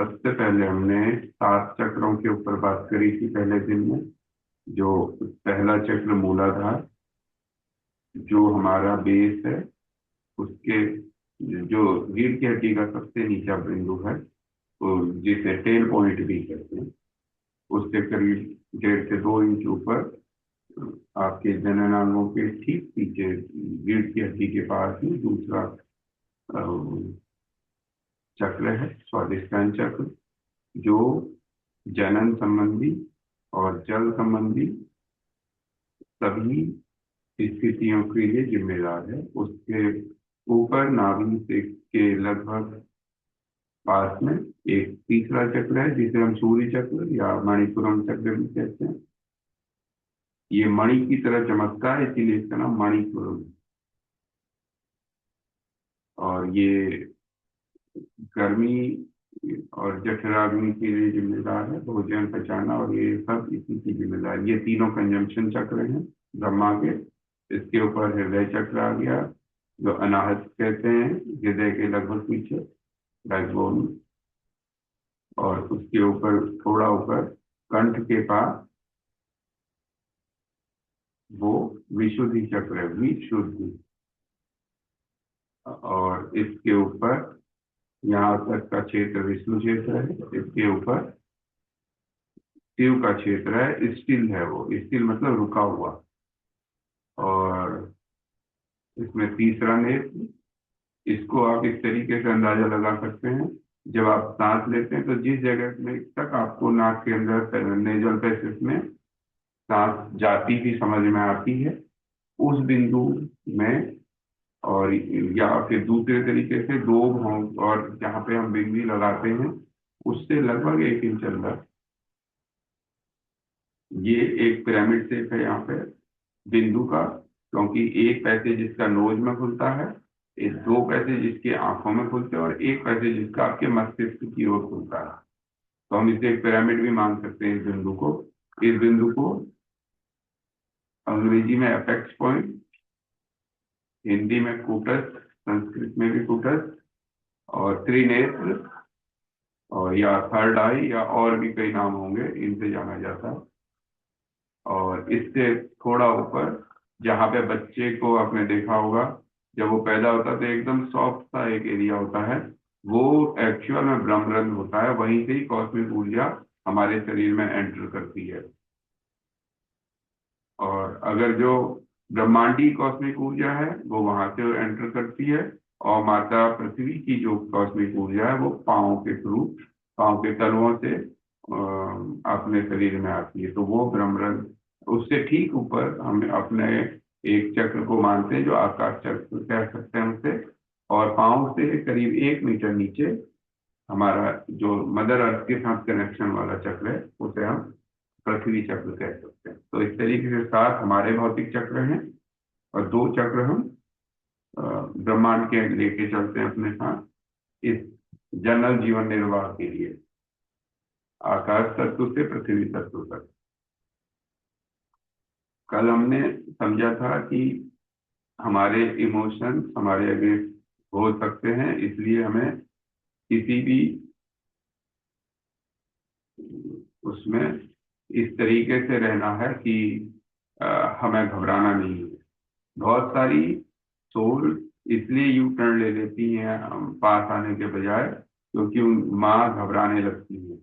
सबसे पहले हमने 7 चक्रों के ऊपर बात करी थी पहले दिन में। जो पहला चक्र मूलाधार, जो हमारा बेस है, उसके जो रीढ़ की हड्डी का सबसे नीचा बिंदु है, तो जिसे टेल पॉइंट भी कहते हैं, उससे करीब 1.5 से 2 इंच ऊपर आपके जननांगों के ठीक पीछे रीढ़ की हड्डी के पास ही दूसरा चक्र है, स्वादिष्टान चक्र, जो जनन संबंधी और जल संबंधी सभी स्थितियों के लिए जिम्मेदार है। उसके ऊपर नाभि से के लगभग पास में एक तीसरा चक्र है, जिसे हम सूर्य चक्र या मणिपुरम चक्र भी कहते हैं। ये मणि की तरह चमकता है, इसीलिए इसका नाम मणिपुरम। और ये गर्मी और जठराग्नि के लिए जिम्मेदार है, भोजन पचाना, और ये सब इसी की जिम्मेदार। ये तीनों कंजंक्शन चक्र हैं ब्रह्मा के। इसके ऊपर हृदय चक्र आ गया, जो अनाहत कहते हैं, हृदय के लगभग पीछे, बैकबोन। और उसके ऊपर थोड़ा ऊपर कंठ के पास वो विशुद्धि चक्र है, विशुद्धि। और इसके ऊपर यहाँ तक का क्षेत्र विष्णु क्षेत्र है। इसके ऊपर शिव का क्षेत्र है, स्टिल है, वो स्टिल मतलब रुका हुआ। और इसमें तीसरा नेत्र, इसको आप इस तरीके से अंदाजा लगा सकते हैं। जब आप सांस लेते हैं तो जिस जगह में तक आपको नाक के अंदर नेजल पैसेज में सांस जाती भी समझ में आती है, उस बिंदु में, और या फिर दूसरे तरीके से दो भौं, और जहाँ पे हम बिंदी लगाते हैं उससे लगभग 1 इंच अंदर, ये एक पिरामिड शेप है यहाँ पे बिंदु का। क्योंकि एक पैसेज जिसका नोज में खुलता है, एक दो पैसेज जिसके आंखों में खुलते हैं, और एक पैसेज जिसका आपके मस्तिष्क की ओर खुलता है। तो हम इसे एक पिरामिड भी मान सकते हैं। इस बिंदु को अंग्रेजी में एपेक्स पॉइंट, हिंदी में कूटस्थ, संस्कृत में भी कूटस्थ, और त्रिनेत्र, और या थर्ड आई, या और भी कई नाम होंगे, इनसे जाना जाता है। और इससे थोड़ा ऊपर, जहाँ पे बच्चे को आपने देखा होगा, जब वो पैदा होता है तो एकदम सॉफ्ट सा एक एरिया होता है, वो एक्चुअल में ब्रह्मरंध्र होता है। वहीं से ही कॉस्मिक ऊर्जा हमारे शरीर में एंटर करती है। और अगर जो ब्रह्मांडी कॉस्मिक ऊर्जा है वो वहां से एंटर करती है, और माता पृथ्वी की जो कॉस्मिक ऊर्जा है वो पाँव के थ्रू, पाँव के तलवों से अपने शरीर में आती है। तो वो ब्रह्मरंध्र, उससे ठीक ऊपर हम अपने एक चक्र को मानते हैं, जो आकाश चक्र कह सकते हैं उसे। और पाँव से करीब 1 मीटर नीचे हमारा जो मदर अर्थ के साथ कनेक्शन वाला चक्र है, उसे हम पृथ्वी चक्र कह सकते हैं। तो इस तरीके से 7 हमारे भौतिक चक्र हैं, और 2 चक्र हम ब्रह्मांड के लेके चलते हैं अपने साथ इस जनरल जीवन निर्वाह के लिए, आकाश तत्व से पृथ्वी तत्व तक। कल हमने समझा था कि हमारे इमोशंस हमारे अगेंस्ट हो सकते हैं, इसलिए हमें किसी भी उसमें इस तरीके से रहना है कि हमें घबराना नहीं है। बहुत सारी सोल इसलिए यू टर्न ले लेती हैं पास आने के बजाय, क्योंकि माँ घबराने लगती है।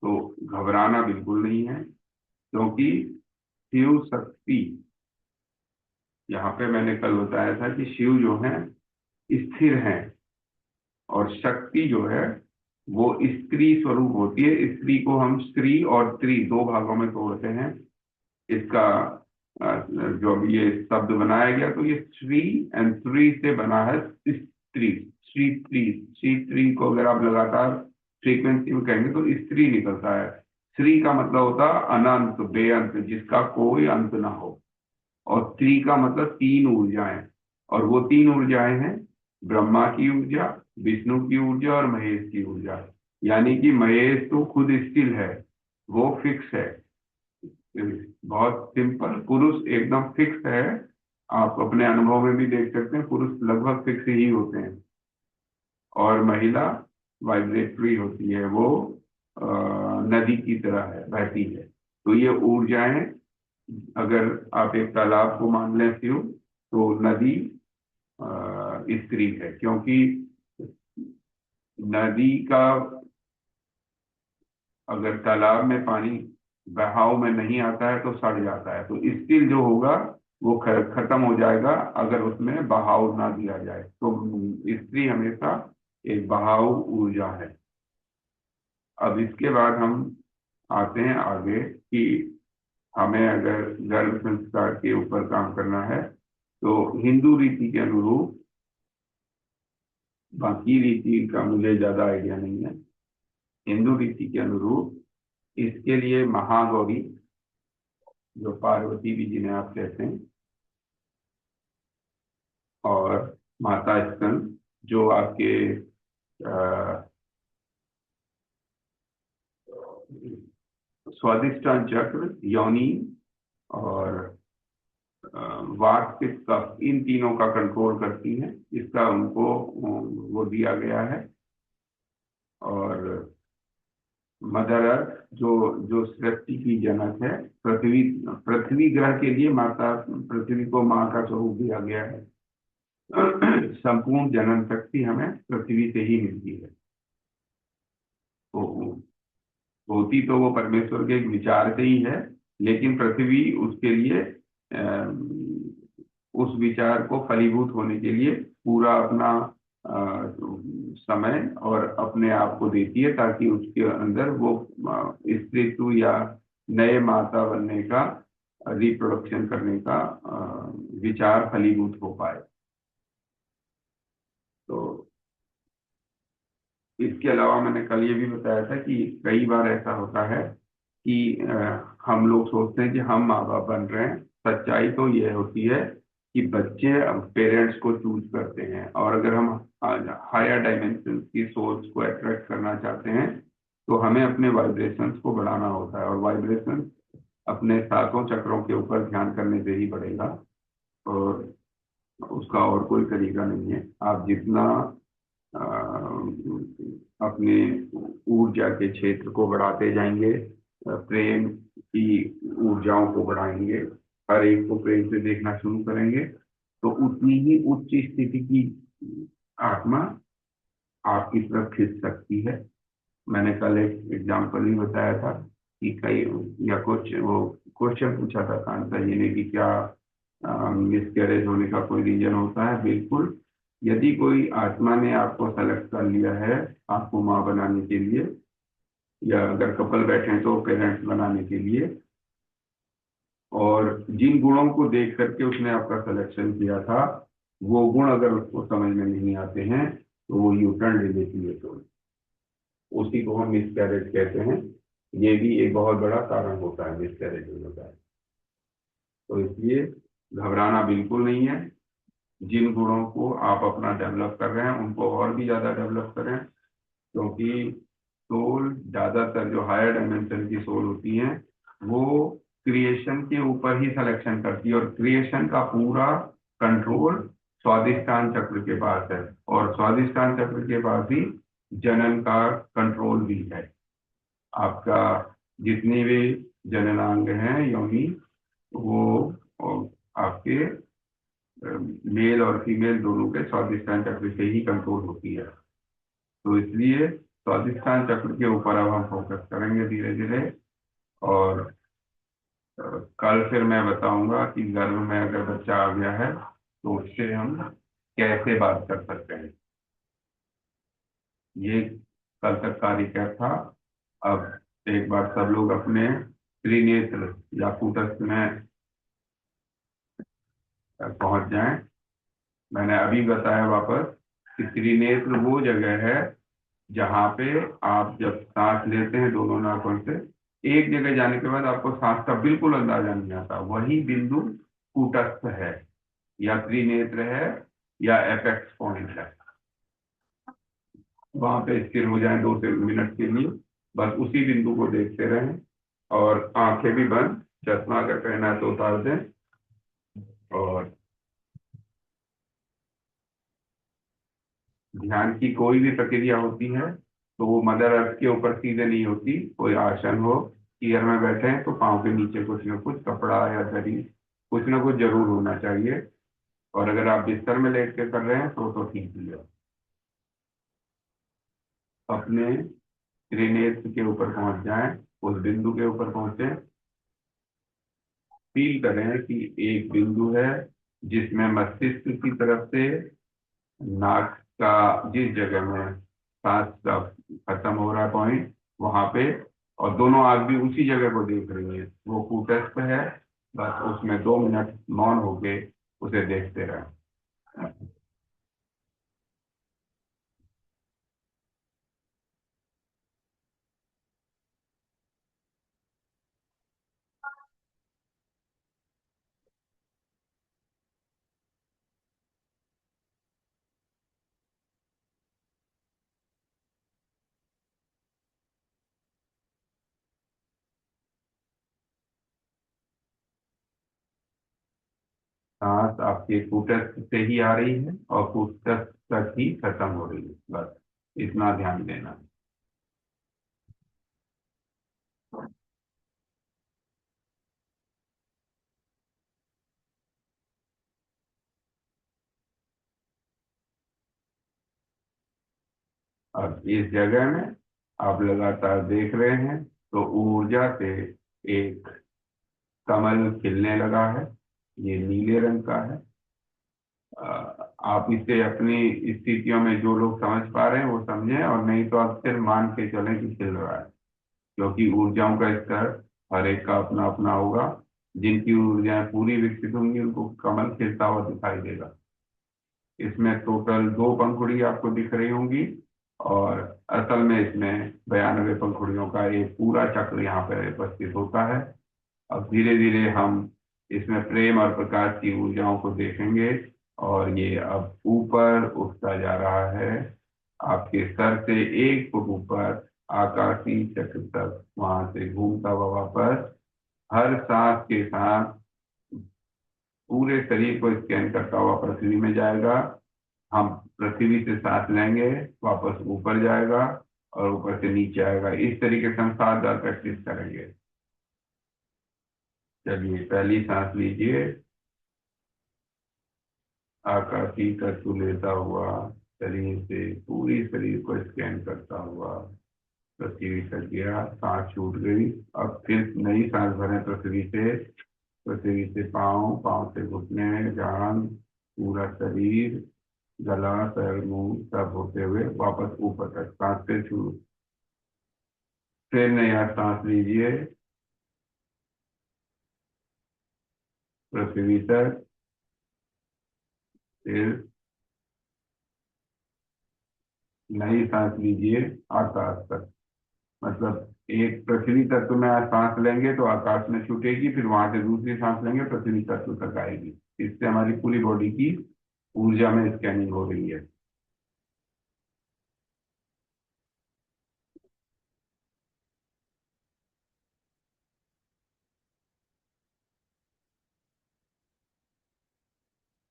तो घबराना बिल्कुल नहीं है, क्योंकि शिव शक्ति, यहाँ पे मैंने कल बताया था कि शिव जो है स्थिर है, और शक्ति जो है वो स्त्री स्वरूप होती है। स्त्री को हम स्त्री और त्री 2 भागों में तोड़ते हैं। इसका जो अभी ये शब्द बनाया गया, तो ये श्री एंड स्त्री से बना है। स्त्री, श्री स्त्री, श्री स्त्री को अगर आप लगातार फ्रीक्वेंसी में कहेंगे तो स्त्री निकलता है। श्री का मतलब होता है अनंत, बेअंत, जिसका कोई अंत ना हो। और स्त्री का मतलब 3 ऊर्जाएं, और वो 3 ऊर्जाएं हैं ब्रह्मा की ऊर्जा, विष्णु की ऊर्जा और महेश की ऊर्जा। यानी कि महेश तो खुद स्थिर है, वो फिक्स है। बहुत सिंपल, पुरुष एकदम फिक्स है। आप अपने अनुभव में भी देख सकते हैं, पुरुष लगभग फिक्स ही होते हैं। और महिला वाइब्रेटरी होती है, वो नदी की तरह है, बहती है। तो ये ऊर्जाएं, अगर आप एक तालाब को मान लें शिव, तो नदी स्त्री है, क्योंकि नदी का, अगर तालाब में पानी बहाव में नहीं आता है तो सड़ जाता है, तो स्थिर जो होगा वो खत्म हो जाएगा अगर उसमें बहाव ना दिया जाए। तो स्त्री हमेशा एक बहाव ऊर्जा है। अब इसके बाद हम आते हैं आगे कि हमें अगर गर्भ संस्कार के ऊपर काम करना है तो हिंदू रीति के अनुरूप, बाकी रीति का मुझे ज्यादा आइडिया नहीं है, हिंदू रीति के अनुरूप इसके लिए महागौरी, जो पार्वती भी जिन्हें आप कहते हैं, और माता स्कंद, जो आपके स्वादिष्टान चक्र, योनि और वात, पित्त, कफ, इन तीनों का कंट्रोल करती हैं, इसका उनको वो दिया गया है। और मदर अर्थ, जो जो सृष्टि की जनक है, पृथ्वी, पृथ्वी ग्रह के लिए माता पृथ्वी को माँ का स्वरूप दिया गया है। संपूर्ण जनन शक्ति हमें पृथ्वी से ही मिलती है। तो होती तो वो परमेश्वर के एक विचार से ही है, लेकिन पृथ्वी उसके लिए उस विचार को फलीभूत होने के लिए पूरा अपना समय और अपने आप को देती है, ताकि उसके अंदर वो स्त्रीत्व या नए माता बनने का, रिप्रोडक्शन करने का विचार फलीभूत हो पाए। तो इसके अलावा मैंने कल ये भी बताया था कि कई बार ऐसा होता है कि हम लोग सोचते हैं कि हम माँ बाप बन रहे हैं। सच्चाई तो ये होती है कि बच्चे पेरेंट्स को चूज करते हैं, और अगर हम हायर डायमेंशन की सोच को अट्रैक्ट करना चाहते हैं तो हमें अपने वाइब्रेशंस को बढ़ाना होता है, और वाइब्रेशन अपने सातों चक्रों के ऊपर ध्यान करने से ही बढ़ेगा, और उसका और कोई तरीका नहीं है। आप जितना अ, अपने ऊर्जा के क्षेत्र को बढ़ाते जाएंगे, प्रेम की ऊर्जाओं को बढ़ाएंगे, हर एक को प्रेम से देखना शुरू करेंगे, तो उतनी ही उच्च स्थिति की आत्मा आपकी तरफ खिंच सकती है। मैंने कल एक एग्जाम्पल ही बताया था कि कई, या कुछ वो क्वेश्चन पूछा था आंसर ये नहीं कि क्या मिसकैरेज होने का कोई रीजन होता है। बिल्कुल, यदि कोई आत्मा ने आपको सेलेक्ट कर लिया है आपको माँ बनाने के लिए, या अगर कपल बैठे हैं तो पेरेंट्स बनाने के लिए, और जिन गुणों को देख करके उसने आपका सिलेक्शन किया था, वो गुण अगर उसको समझ में नहीं आते हैं तो वो यू टर्न ले लेती है, तो उसी को हम मिसकैरेज कहते हैं। ये भी एक बहुत बड़ा कारण होता है मिसकैरेज होने का। तो इसलिए घबराना बिल्कुल नहीं है। जिन गुणों को आप अपना डेवलप कर रहे हैं उनको और भी ज्यादा डेवलप करें, क्योंकि सोल ज्यादातर, जो हायर डायमेंशन की सोल होती हैं, वो क्रिएशन के ऊपर ही सिलेक्शन करती है, और क्रिएशन का पूरा कंट्रोल स्वादिष्टान चक्र के पास है, और स्वादिष्टान चक्र के पास ही जनन का कंट्रोल भी है। आपका जितने भी जननांग हैं योनि, वो आपके मेल और फीमेल दोनों के स्वादिष्टान चक्र से ही कंट्रोल होती है। तो इसलिए स्वादिष्टान चक्र के ऊपर अब हम फोकस करेंगे धीरे धीरे, और कल फिर मैं बताऊंगा कि गर्भ में अगर बच्चा आ गया है तो उससे हम कैसे बात कर सकते हैं। ये कल तक का रिकैप था। अब एक बार सब लोग अपने त्रिनेत्र या कूटस्थ में पहुंच जाएं। मैंने अभी बताया वापस कि त्रिनेत्र वो जगह है जहाँ पे आप जब सांस लेते हैं दोनों नाकों से, एक जगह जाने के बाद आपको सांस का बिल्कुल अंदाजा नहीं आता, वही बिंदु कूटस्थ है, या त्रिनेत्र है, या एपेक्स पॉइंट है। वहां पे स्थिर हो जाएं 2 मिनट के लिए, बस उसी बिंदु को देखते रहें, और आंखें भी बंद, चश्मा अगर पहना है तो उतार दें, और ध्यान की कोई भी प्रक्रिया होती है तो वो मदर अर्थ के ऊपर सीधे नहीं होती, कोई आसन हो, चेयर में बैठे हैं तो पाँव के नीचे कुछ ना कुछ कपड़ा या दरी, कुछ ना कुछ जरूर होना चाहिए। और अगर आप बिस्तर में लेट के कर रहे हैं तो ठीक ही है। अपने त्रिनेत्र के ऊपर पहुंच जाएं, उस बिंदु के ऊपर पहुंचे। फील करें कि एक बिंदु है जिसमें मस्तिष्क की तरफ से नाक का जिस जगह में सांस का खत्म हो रहा है पॉइंट, वहां पे, और दोनों आंख भी उसी जगह को देख रही है, वो कूटस्थ है। बस उसमें 2 मिनट मौन होके उसे देखते रहें। सांस आपके कूटस्थ से ही आ रही है और कूटस्थ तक ही खत्म हो रही है, बस इतना ध्यान देना। अब इस जगह में आप लगातार देख रहे हैं तो ऊर्जा से एक कमल खिलने लगा है। ये नीले रंग का है। आप इसे अपनी स्थितियों में जो लोग समझ पा रहे हैं वो समझें, और नहीं तो आप सिर्फ मान के चलें कि खिल रहा है, क्योंकि ऊर्जाओं का स्तर हर एक का अपना अपना होगा। जिनकी ऊर्जाएं पूरी विकसित होंगी उनको कमल खिलता हुआ दिखाई देगा। इसमें टोटल 2 पंखुड़ी आपको दिख रही होंगी, और असल में इसमें 92 पंखुड़ियों का एक पूरा चक्र यहाँ पर उपस्थित होता है। अब धीरे धीरे हम इसमें प्रेम और प्रकाश की ऊर्जाओं को देखेंगे, और ये अब ऊपर उठता जा रहा है, आपके सर से 1 फुट ऊपर आकाशीय चक्र तक, वहां से घूमता हुआ वापस हर सांस के साथ पूरे शरीर को स्कैन करता हुआ पृथ्वी में जाएगा। हम पृथ्वी से सांस लेंगे, वापस ऊपर जाएगा, और ऊपर से नीचे आएगा। इस तरीके से हम 7 बार प्रैक्टिस करेंगे। चलिए, पहली सांस लीजिए। आकाशीय तत्व लेता हुआ शरीर से पूरी शरीर को स्कैन करता हुआ पृथ्वी तक गया, सांस छूट गई। अब फिर नई सांस भरें पृथ्वी से। पृथ्वी से पाँव, पाँव से घुटने, जांघ, पूरा शरीर, गला, सर, मुंह सब होते हुए वापस ऊपर तक सांस से शुरू। फिर नया सांस लीजिए पृथ्वी तक। फिर नई सांस लीजिए आकाश तक। मतलब एक पृथ्वी तत्व में आज सांस लेंगे तो आकाश में छूटेगी, फिर वहां से दूसरी सांस लेंगे पृथ्वी तत्व तक आएगी। इससे हमारी पूरी बॉडी की ऊर्जा में स्कैनिंग हो रही है।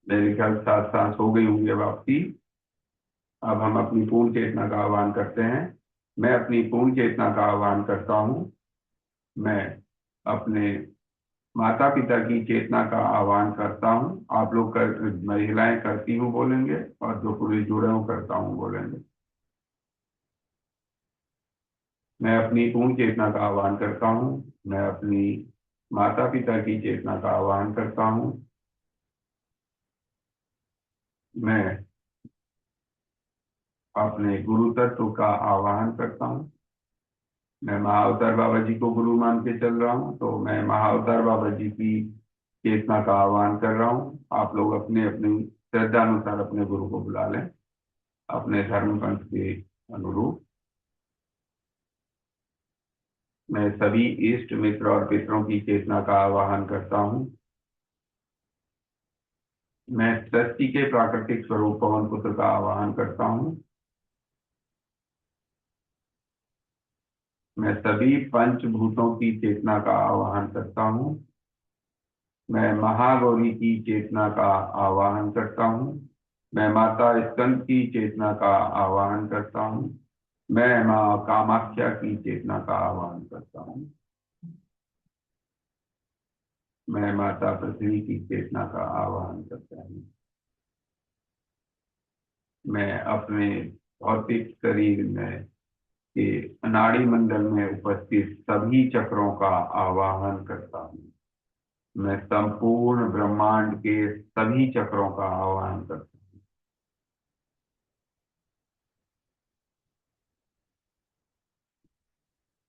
मेरे ख्याल 7 सांस हो गई होंगी अब आपकी। अब हम अपनी पूर्ण चेतना का आह्वान करते हैं। मैं अपनी पूर्ण चेतना का आह्वान करता हूँ। मैं अपने माता पिता की चेतना का आह्वान करता हूँ। आप लोग महिलाएं करती हूँ बोलेंगे, और जो पुरुष जुड़े हूँ करता हूँ बोलेंगे। मैं अपनी पूर्ण चेतना का आह्वान करता हूँ। मैं अपनी माता पिता की चेतना का आह्वान करता हूँ। मैं अपने गुरु तत्व का आह्वान करता हूँ। मैं महाअवतार बाबा जी को गुरु मान के चल रहा हूँ, तो मैं महाअवतार बाबा जी की चेतना का आह्वान कर रहा हूँ। आप लोग अपने अपनी श्रद्धा अनुसार अपने गुरु को बुला लें, अपने धर्म पंथ के अनुरूप। मैं सभी इष्ट मित्र और पितरों की चेतना का आवाहन करता हूँ। मैं सृष्टि के प्राकृतिक स्वरूप पवन पुत्र का आवाहन करता हूँ। मैं सभी पंचभूतों की चेतना का आवाहन करता हूँ। मैं महागौरी की चेतना का आवाहन करता हूँ। मैं माता स्कंद की चेतना का आवाहन करता हूँ। मैं माँ कामाख्या की चेतना का आह्वान करता हूँ। मैं माता पृथ्वी की चेतना का आह्वान करता हूँ। मैं अपने भौतिक शरीर में के नाड़ी मंडल में उपस्थित सभी चक्रों का आवाहन करता हूँ। मैं संपूर्ण ब्रह्मांड के सभी चक्रों का आह्वान करता हूँ।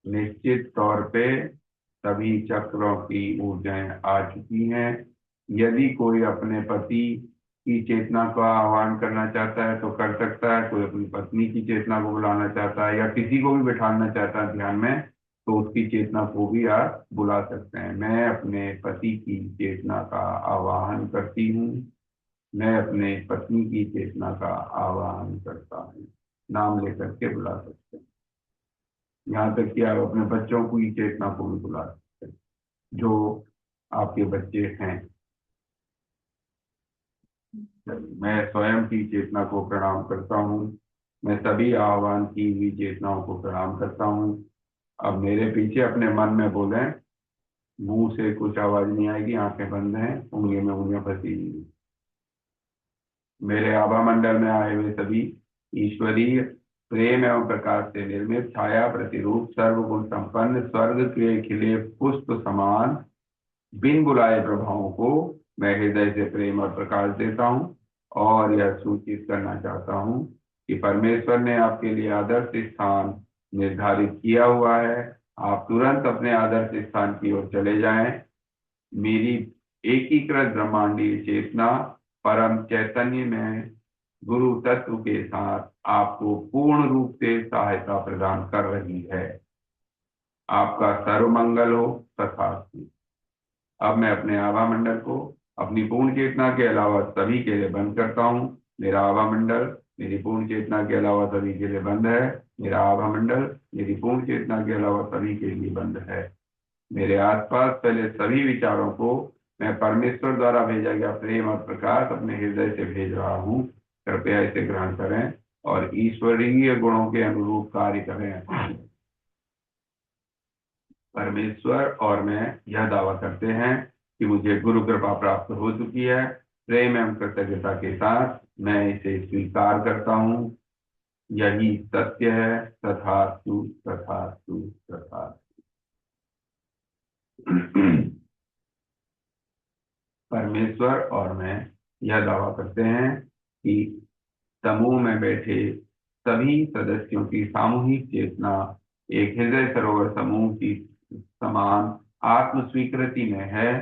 निश्चित तौर पे सभी चक्रों की ऊर्जाएं आ चुकी हैं। यदि कोई अपने पति की चेतना का आह्वान करना चाहता है तो कर सकता है, कोई अपनी पत्नी की चेतना को बुलाना चाहता है या किसी को भी बिठाना चाहता है ध्यान में, तो उसकी चेतना को भी आप बुला सकते हैं। मैं अपने पति की चेतना का आवाहन करती हूँ। मैं अपने पत्नी की चेतना का आवाहन करता हूँ। नाम लेकर के बुला सकते हैं। यहाँ तक कि आप अपने बच्चों की चेतना को भी बुला सकते हैं, जो आपके बच्चे हैं। मैं स्वयं की चेतना को प्रणाम करता हूँ। मैं सभी आह्वान की हुई चेतनाओं को प्रणाम करता हूँ। अब मेरे पीछे अपने मन में बोलें। मुंह से कुछ आवाज नहीं आएगी, आंखें बंद हैं, उंगली में उंगलियां फंसी हुई हैं। मेरे आभा मंडल में आए हुए सभी ईश्वरीय प्रेम एवं प्रकाश से निर्मित छाया प्रतिरूप सर्वगुण संपन्न स्वर्ग के खिले पुष्प समान बिन बुलाए प्रभावों को मैं हृदय से प्रेम और प्रकाश देता हूँ और यह सूचित करना चाहता हूँ कि परमेश्वर ने आपके लिए आदर्श स्थान निर्धारित किया हुआ है। आप तुरंत अपने आदर्श स्थान की ओर चले जाएं। मेरी एकीकृत ब्रह्मांडीय चेतना परम चैतन्य में गुरु तत्व के साथ आपको पूर्ण रूप से सहायता प्रदान कर रही है। आपका सर्वमंगल हो। तथास्तु। अब मैं अपने आभा मंडल को अपनी पूर्ण चेतना के अलावा सभी के लिए बंद करता हूँ। मेरा आभा मंडल मेरी पूर्ण चेतना के अलावा सभी के लिए बंद है। मेरा आभा मंडल मेरी पूर्ण चेतना के अलावा सभी के लिए बंद है। मेरे आसपास पहले सभी विचारों को मैं परमेश्वर द्वारा भेजा गया प्रेम और प्रकाश अपने हृदय से भेज रहा हूँ। कृपया इसे ग्रहण करें और ईश्वरीय गुणों के अनुरूप कार्य करें। परमेश्वर और मैं यह दावा करते हैं कि मुझे गुरु कृपा प्राप्त हो चुकी है। प्रेम एवं कृतज्ञता के साथ मैं इसे स्वीकार करता हूँ। यही सत्य है। तथास्तु तथास्तु तथास्तु। परमेश्वर और मैं यह दावा करते हैं कि समूह में बैठे सभी सदस्यों की सामूहिक चेतना एक हृदय सरोवर समूह की समान आत्म स्वीकृति में है।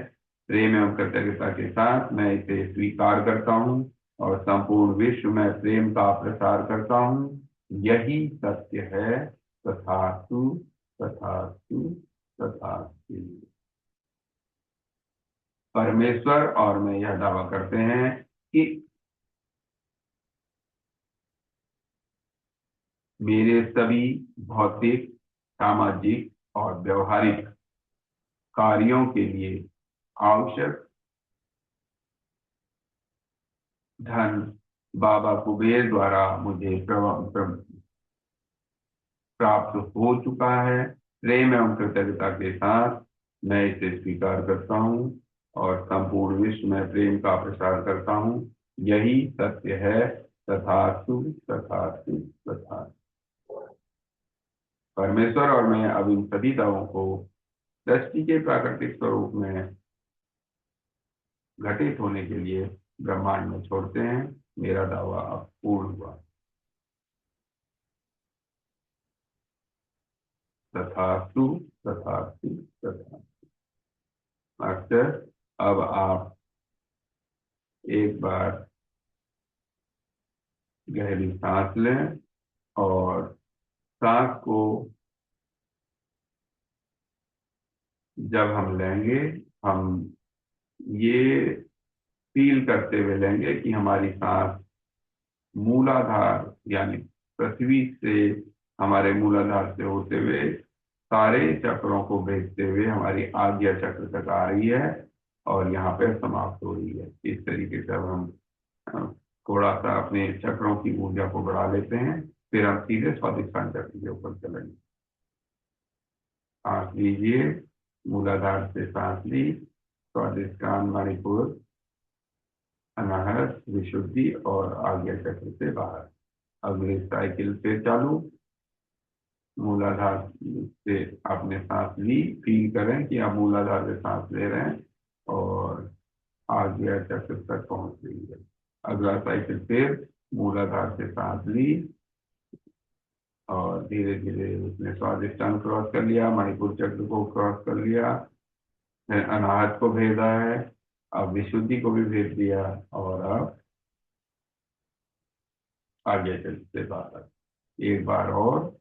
प्रेम एवं कृतज्ञता के साथ मैं इसे स्वीकार करता हूँ और संपूर्ण विश्व में प्रेम का प्रसार करता हूँ। यही सत्य है। तथास्तु तथास्तु तथास्तु। परमेश्वर और मैं यह दावा करते हैं कि मेरे सभी भौतिक, सामाजिक और व्यवहारिक कार्यों के लिए आवश्यक धन बाबा कुबेर द्वारा मुझे प्राप्त हो चुका है। प्रेम एवं कृतज्ञता के साथ मैं इसे स्वीकार करता हूँ और संपूर्ण विश्व में प्रेम का प्रसार करता हूँ। यही सत्य है। तथास्तु तथास्तु तथास्तु। परमेश्वर और मैं अब इन सभी दावों को सृष्टि के प्राकृतिक स्वरूप में घटित होने के लिए ब्रह्मांड में छोड़ते हैं। मेरा दावा अब पूर्ण हुआ। तथास्तु तथास्तु तथास्तु। मास्टर, अब आप एक बार गहरी सांस लें और सांस को जब हम लेंगे, हम ये फील करते हुए लेंगे कि हमारी सांस मूलाधार यानी पृथ्वी से, हमारे मूलाधार से होते हुए सारे चक्रों को भेजते हुए हमारी आज्ञा चक्र तक आ रही है और यहाँ पे समाप्त हो रही है। इस तरीके से अब हम अ, थोड़ा सा अपने चक्रों की ऊर्जा को बढ़ा लेते हैं फिर हम सीधे स्वादिष्टान चक्र के ऊपर चलेंगे। सांस लीजिए, मूलाधार से सांस ली, स्वादिष्टान, मणिपुर, अनाहत, विशुद्धि और आज्ञा चक्र से बाहर। अगली साइकिल से चालू। मूलाधार से आपने सांस ली, फील करें कि आप मूलाधार से सांस ले रहे हैं और आज्ञा चक्र तक पहुंच गई है। अगला साइकिल फिर मूलाधार से सांस ली और धीरे धीरे उसने स्वादिष्टान क्रॉस कर लिया, मणिपुर चक्र को क्रॉस कर लिया, फिर अनाहत को भेजा है, अब विशुद्धि को भी भेज दिया और अब आज्ञा चक्र से बाहर। एक बार और।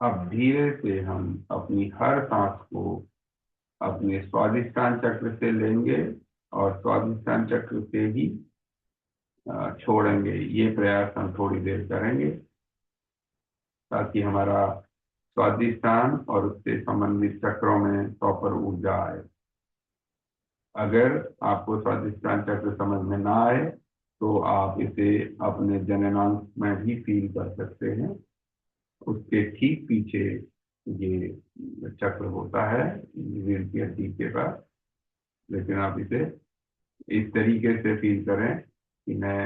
अब धीरे से हम अपनी हर सांस को अपने स्वादिष्टान चक्र से लेंगे और स्वादिष्टान चक्र से ही छोड़ेंगे। ये प्रयास हम थोड़ी देर करेंगे ताकि हमारा स्वादिष्टान और उससे संबंधित चक्रों में प्रॉपर ऊर्जा आए। अगर आपको स्वादिष्टान चक्र समझ में ना आए तो आप इसे अपने जननांग में भी फील कर सकते हैं। उसके ठीक पीछे ये चक्र होता है रीढ़ की हड्डी के पास, लेकिन आप इसे इस तरीके से फील करें कि मैं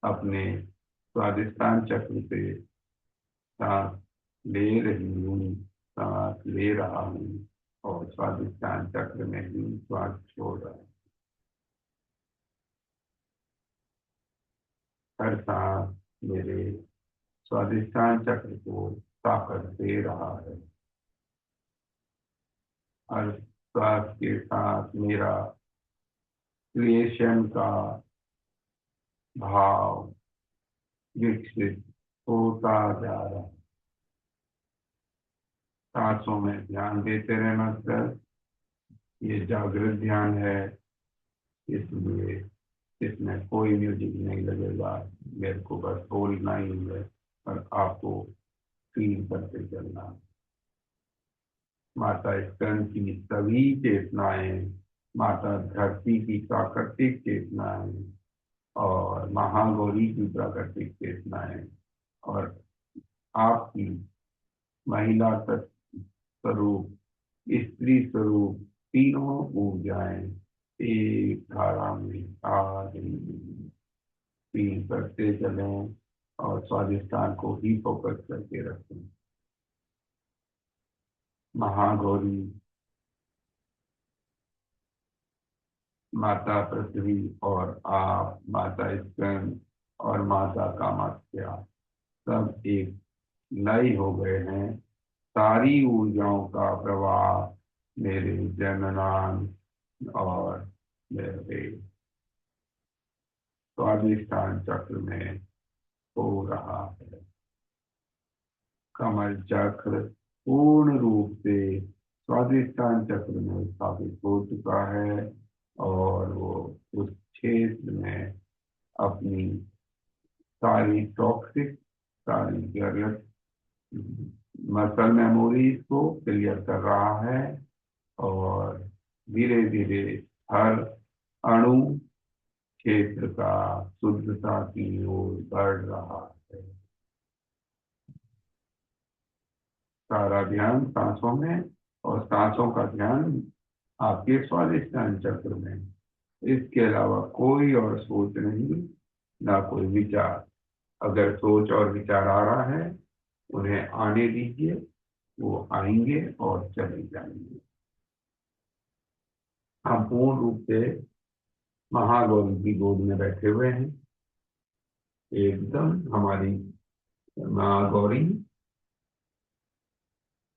अपने स्वादिष्टान चक्र से सांस ले रही हूँ, सांस ले रहा हूँ और स्वादिष्टान चक्र में ही श्वास छोड़ रहा हूँ। हर सांस मेरे स्वादिष्टान चक्र को ताकत दे रहा है। हर श्वास के साथ मेरा क्रिएशन का भाव विकसित होता जा रहा है। सांसों में ध्यान देते रहना सर, ये जागृत ध्यान है, इसलिए इसमें कोई म्यूजिक नहीं लगेगा, मेरे को बस बोलना ही है और आपको फील करते चलना। माता स्तन की सभी चेतनाएं, माता धरती की प्राकृतिक चेतनाएं और महागौरी की प्राकृतिक चेतनाएं और आपकी महिला स्वरूप, स्त्री स्वरूप, तीनों ऊर्जाएं एक धारा में आ रही हैं। फील करते चलें और स्वादिष्टान को ही फोकस करके रखें। महागौरी, माता पृथ्वी और आप, माता स्तन और माता कामाख्या सब एक लय हो गए हैं। सारी ऊर्जाओं का प्रवाह मेरे जननांग और मेरे स्वादिष्टान चक्र में हो रहा है। कमल चक्र पूर्ण रूप से स्वादिष्टान चक्र में स्थापित हो चुका है और वो उस क्षेत्र में अपनी सारी टॉक्सिक, सारी गलत मसल मेमोरीज को क्लियर कर रहा है और धीरे धीरे हर अणु क्षेत्र का शुद्धता की ओर बढ़ रहा है। सारा ध्यान सांसों में और सांसों का ध्यान आपके स्वादिष्टान चक्र में। इसके अलावा कोई और सोच नहीं, ना कोई विचार। अगर सोच और विचार आ रहा है उन्हें आने दीजिए, वो आएंगे और चले जाएंगे। हम पूर्ण रूप से महागौरी की गोद में बैठे हुए हैं। एकदम हमारी महागौरी,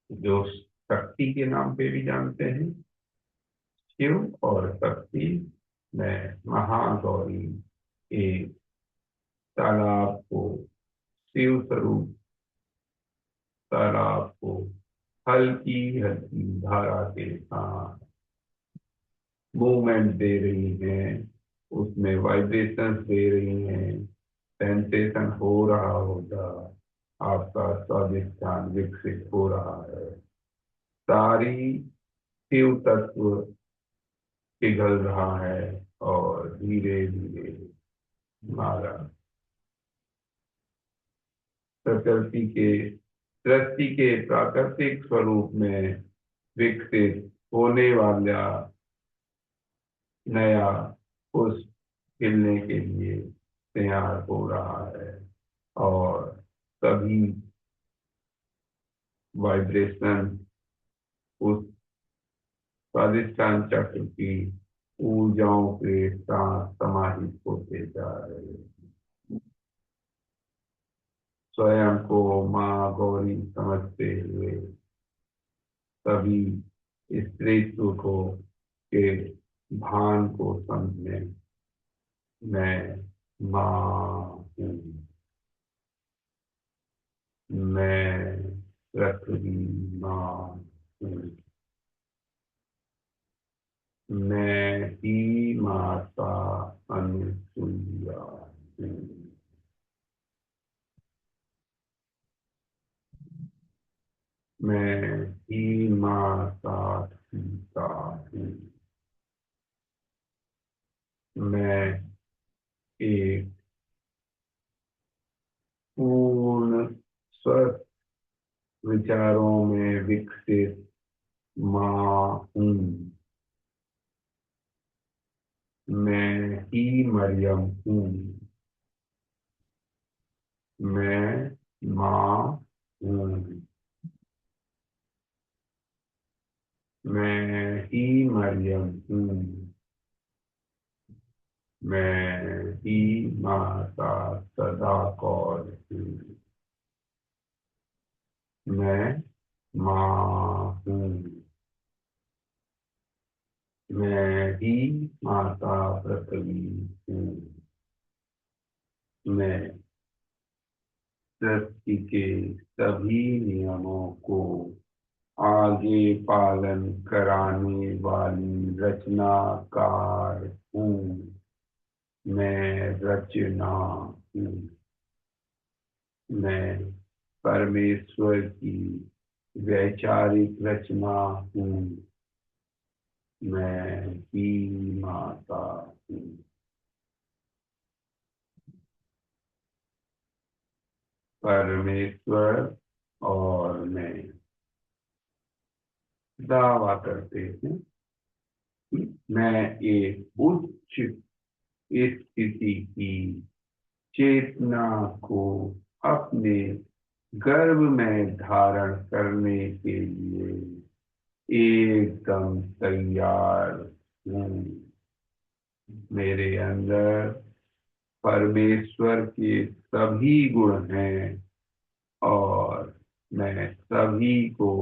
जो शक्ति के नाम पे भी जानते हैं, शिव और शक्ति में महागौरी एक तालाब को, शिव स्वरूप तालाब को हल्की हल्की धारा के साथ मूवमेंट दे रही हैं, उसमें वाइब्रेशंस दे रही हैं, सेंसेशन हो रहा होगा, आपका स्वादिष्टान विकसित हो रहा है। सारी शिव तत्व पिघल रहा है और धीरे धीरे हमारा प्रकृति के सृष्टि के प्राकृतिक स्वरूप में विकसित होने वाला नया पुष्प खिलने के लिए तैयार हो रहा है। और सभी वाइब्रेशन उस स्वादिष्टान चक्र की ऊर्जाओं के साथ समाहित होते जा रहे हैं। स्वयं को माँ गौरी समझते हुए सभी स्त्रीत्व को के भान को समझने, मैं माँ हूँ, मैं पृथ्वी माँ हूँ, मैं ही माता अनुसुईया हूँ, मैं ही माता सीता हूँ, मैं एक पूर्ण स्वस्थ विचारों में विकसित माँ हूँ, मैं ही मरियम हूँ, मैं माँ हूँ, मैं ही मरियम हूँ, मैं ही माता सदा कौर हूँ, मैं माँ हूँ, मैं ही माता पृथ्वी हूँ, मैं सृष्टि के सभी नियमों को आगे पालन कराने वाली रचनाकार हूँ, मैं रचना हूँ, मैं परमेश्वर की वैचारिक रचना हूँ, मैं ही माता हूँ। परमेश्वर और मैं दावा करते हैं कि मैं एक उच्च स्थिति की चेतना को अपने गर्भ में धारण करने के लिए एकदम तैयार हूँ। मेरे अंदर परमेश्वर के सभी गुण हैं और मैं सभी को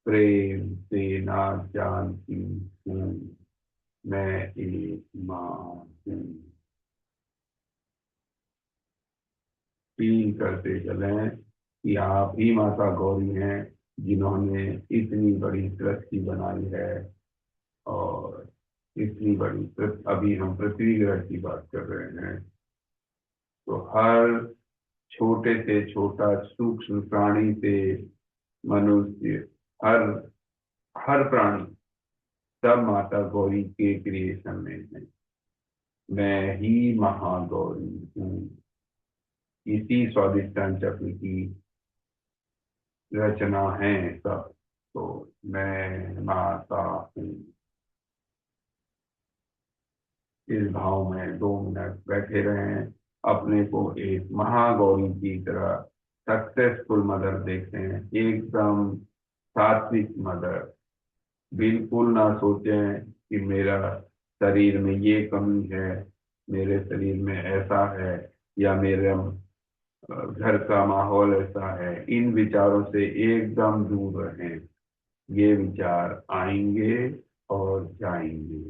प्रेम देना जानती हूँ। मैं एक माँ हूँ। फील करते चलें कि आप ही माता गौरी हैं जिन्होंने इतनी बड़ी सृष्टि बनाई है। और इतनी बड़ी अभी हम पृथ्वी ग्रह की बात कर रहे हैं, तो हर छोटे से छोटा सूक्ष्म प्राणी से मनुष्य, हर हर प्राणी सब माता गौरी के क्रिएशन में है। मैं ही महागौरी हूँ। इसी स्वादिष्टान चक्र की रचना है सब। तो मैं माता हूँ। इस भाव में 2 मिनट बैठे रहें। अपने को एक महागौरी की तरह सक्सेसफुल मदर देखते हैं, एकदम सात्विक मदर। बिल्कुल ना सोचें कि मेरा शरीर में ये कमी है, मेरे शरीर में ऐसा है, या मेरे घर का माहौल ऐसा है। इन विचारों से एकदम दूर रहें। ये विचार आएंगे और जाएंगे।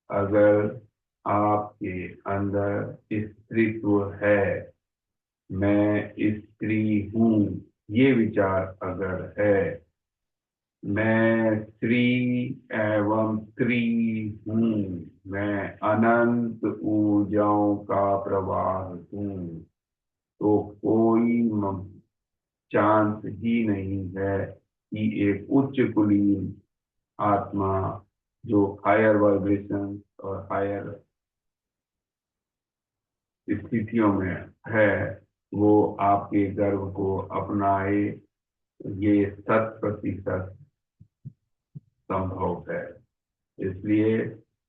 अगर आपके अंदर स्त्रीत्व है, मैं स्त्री हूँ, ये विचार अगर है, मैं श्री एवं त्रि हूँ। मैं अनंत ऊर्जाओं का प्रवाह हूँ। तो कोई चांस ही नहीं है कि एक उच्च कुलीन आत्मा जो हायर वाइब्रेशन और हायर स्थितियों में है, वो आपके गर्व को अपनाए, ये 100% संभव है। इसलिए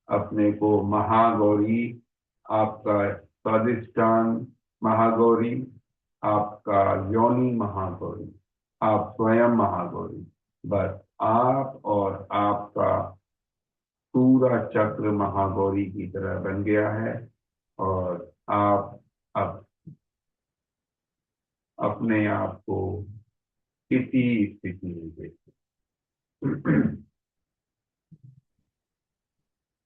अपने को महागौरी, आपका स्वादिष्टान महागौरी, आपका योनि महागौरी, आप स्वयं महागौरी, बस आप और आपका पूरा चक्र महागौरी की तरह बन गया है। और आप अब अपने आप को किसी स्थिति में देखते।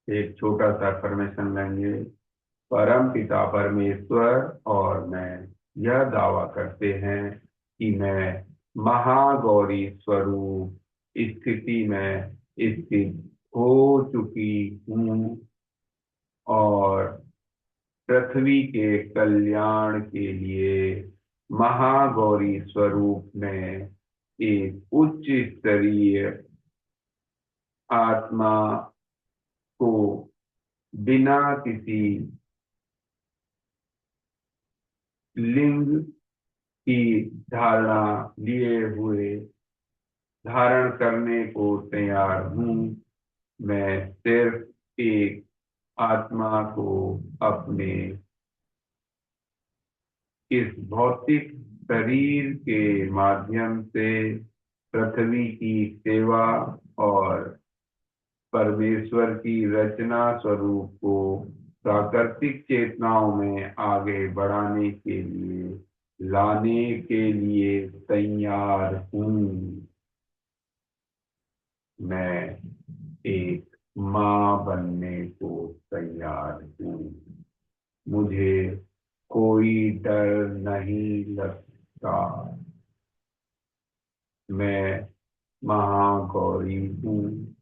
एक छोटा सा परमिशन लेंगे। परम पिता परमेश्वर और मैं यह दावा करते हैं कि मैं महागौरी स्वरूप स्थिति में स्थित हो चुकी हूँ और पृथ्वी के कल्याण के लिए महागौरी स्वरूप में एक उच्च स्तरीय आत्मा को बिना किसी लिंग की धारणा लिए हुए धारण करने को तैयार हूँ। मैं सिर्फ एक आत्मा को अपने इस भौतिक शरीर के माध्यम से पृथ्वी की सेवा और परमेश्वर की रचना स्वरूप को प्राकृतिक चेतनाओं में आगे बढ़ाने के लिए लाने के लिए तैयार हूँ। मैं एक माँ बनने को तैयार हूँ। मुझे कोई डर नहीं लगता। मैं महागौरी हूँ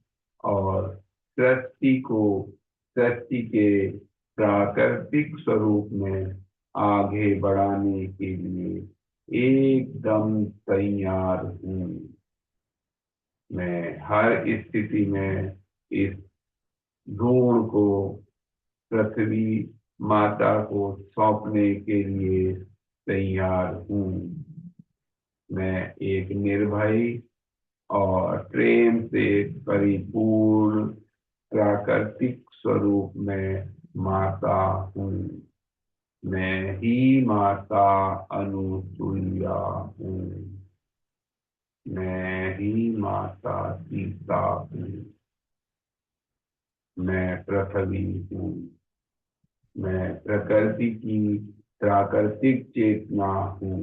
और सृष्टि के प्राकृतिक स्वरूप में आगे बढ़ाने के लिए एकदम तैयार हूँ। मैं हर स्थिति में इस भ्रूण को पृथ्वी माता को सौंपने के लिए तैयार हूँ। मैं एक निर्भय और प्रेम से परिपूर्ण प्राकृतिक स्वरूप में माता हूँ। मैं ही माता अनुसुईया हूँ। मैं ही माता सीता हूँ। मैं पृथ्वी हूँ। मैं प्रकृति की प्राकृतिक चेतना हूँ।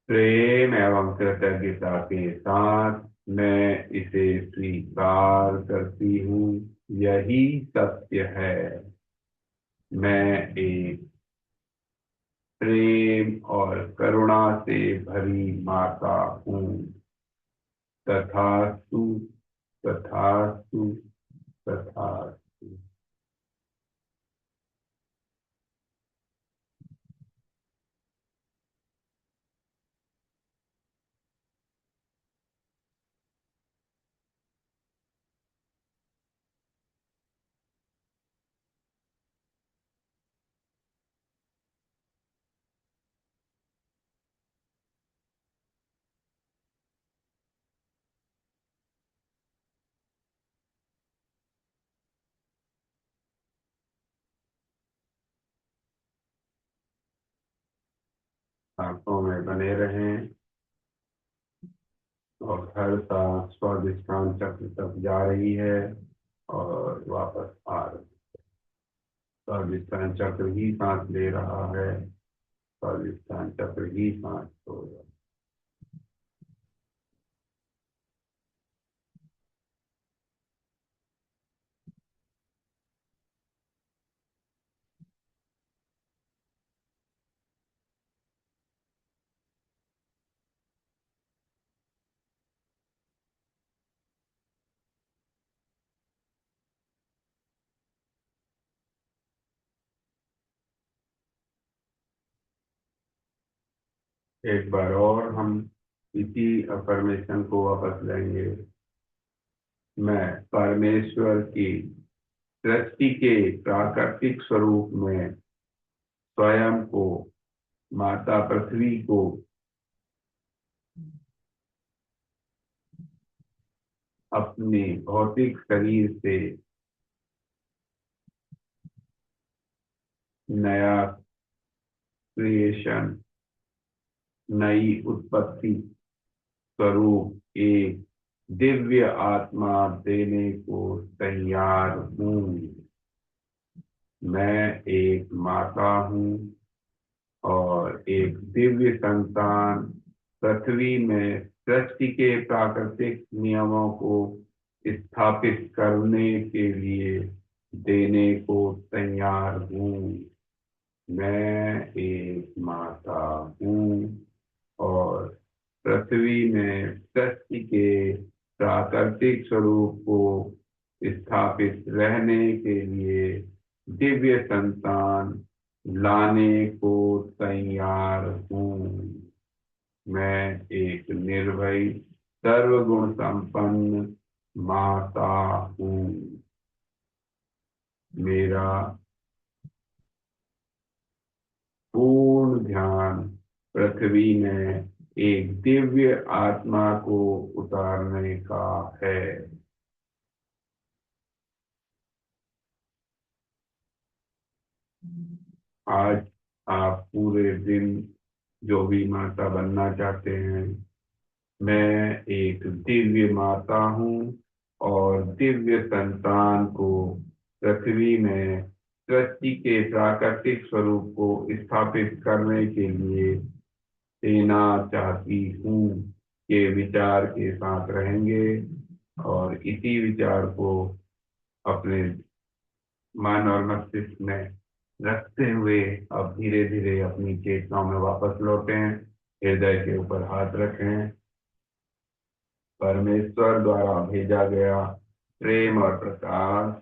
प्रेम एवं कृतज्ञता के साथ मैं इसे स्वीकार करती हूँ। यही सत्य है। मैं एक प्रेम और करुणा से भरी माता हूँ। तथास्तु, तथास्तु, तथास्तु। आंखों में बने रहें और हर सांस स्वादिष्टान चक्र तक जा रही है और वापस आ रही है। स्वादिष्टान चक्र ही सांस ले रहा है, स्वादिष्टान चक्र ही सांस छोड़ रहा है। एक बार और हम इसी अफर्मेशन को वापस लेंगे। मैं परमेश्वर की सृष्टि के प्राकृतिक स्वरूप में स्वयं को, माता पृथ्वी को, अपने भौतिक शरीर से नया क्रिएशन, नई उत्पत्ति स्वरूप एक दिव्य आत्मा देने को तैयार हूँ। मैं एक माता हूँ और एक दिव्य संतान पृथ्वी में सृष्टि के प्राकृतिक नियमों को स्थापित करने के लिए देने को तैयार हूँ। मैं एक माता हूँ और पृथ्वी में सृष्टि के प्राकृतिक स्वरूप को स्थापित रहने के लिए दिव्य संतान लाने को तैयार हूँ। मैं एक निर्भय सर्वगुण संपन्न माता हूँ। मेरा पूर्ण ध्यान पृथ्वी में एक दिव्य आत्मा को उतारने का है। आज आप पूरे दिन जो भी माता बनना चाहते हैं, मैं एक दिव्य माता हूँ और दिव्य संतान को पृथ्वी में सृष्टि के प्राकृतिक स्वरूप को स्थापित करने के लिए देना चाहती हूँ के विचार के साथ रहेंगे और इसी विचार को अपने मन और मस्तिष्क में रखते हुए अब धीरे धीरे अपनी चेतनाओं में वापस लौटें। हृदय के ऊपर हाथ रखें। परमेश्वर द्वारा भेजा गया प्रेम और प्रकाश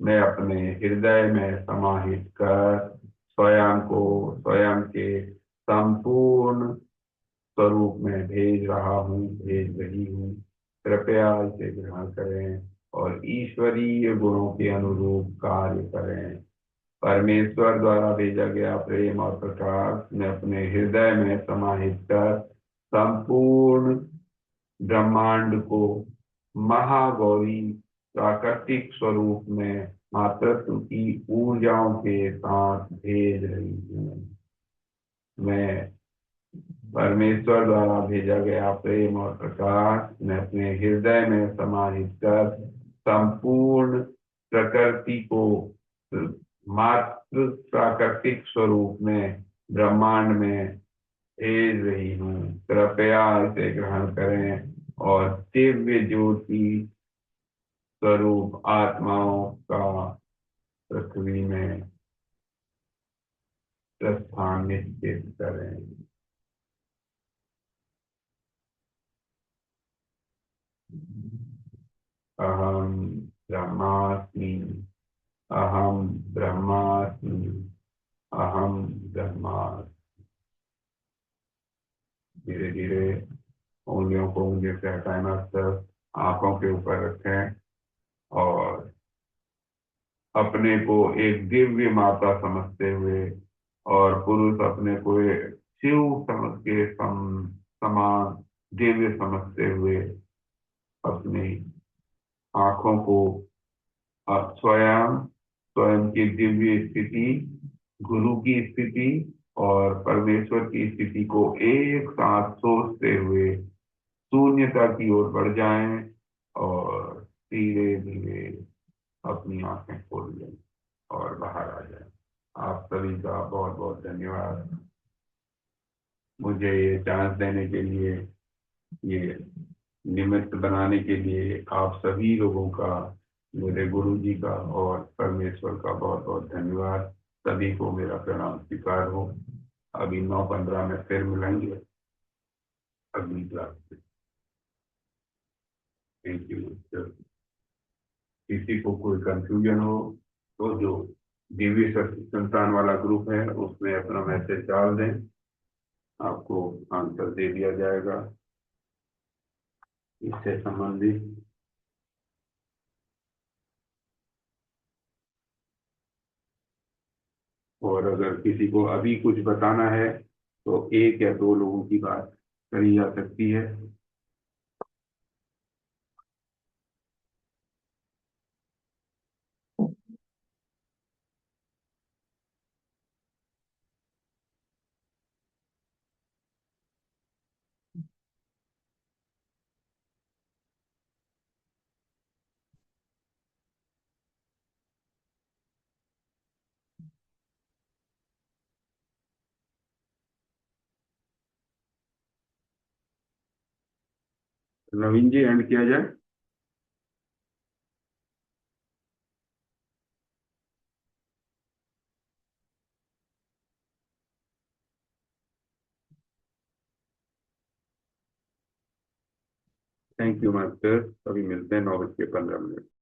मैं अपने हृदय में समाहित कर स्वयं को स्वयं के संपूर्ण स्वरूप में भेज रहा हूँ, भेज रही हूँ। कृपया इसे ग्रहण करें और ईश्वरीय गुणों के अनुरूप कार्य करें। परमेश्वर द्वारा भेजा गया प्रेम और प्रकाश मैं अपने हृदय में समाहित कर संपूर्ण ब्रह्मांड को महागौरी प्राकृतिक स्वरूप में मातृत्व की ऊर्जाओं के साथ भेज रही हूँ। मैं परमेश्वर द्वारा भेजा गया प्रेम और प्रकाश मैं अपने हृदय में समाहित कर संपूर्ण प्रकृति को मात्र प्राकृतिक स्वरूप में ब्रह्मांड में भेज रही हूँ। कृपया इसे ग्रहण करें और दिव्य ज्योति स्वरूप आत्माओं का पृथ्वी में प्रस्थान निश्चित करें। अहम ब्रह्मास्मि, अहम ब्रह्मास्मि, अहम ब्रह्मास्मि। धीरे धीरे उंगलियों को उंगलियों से हटाएं, मस्तक आंखों के ऊपर रखें और अपने को एक दिव्य माता समझते हुए और पुरुष अपने को एक शिव समझ के समान दिव्य समझते हुए अपनी आंखों को अब स्वयं स्वयं की दिव्य स्थिति, गुरु की स्थिति और परमेश्वर की स्थिति को एक साथ सोचते हुए शून्यता की ओर बढ़ जाएं और धीरे धीरे अपनी आंखें खोल लें और बाहर आ जाएं। आप सभी का बहुत बहुत धन्यवाद मुझे ये चांस देने के लिए, ये निमित्त बनाने के लिए। आप सभी लोगों का, मेरे गुरु जी का और परमेश्वर का बहुत बहुत धन्यवाद। सभी को मेरा प्रणाम स्वीकार हो। अभी 9:15 में फिर मिलेंगे अगली क्लास में। Thank you. किसी को कोई कंफ्यूजन हो तो जो दिव्य संतान वाला ग्रुप है उसमें अपना मैसेज डाल दें। आपको आंसर दे दिया जाएगा इससे संबंधित। और अगर किसी को अभी कुछ बताना है तो एक या दो लोगों की बात करी जा सकती है। नवीन जी, एंड किया जाए। थैंक यू मास्टर, अभी मिलते हैं 9:15।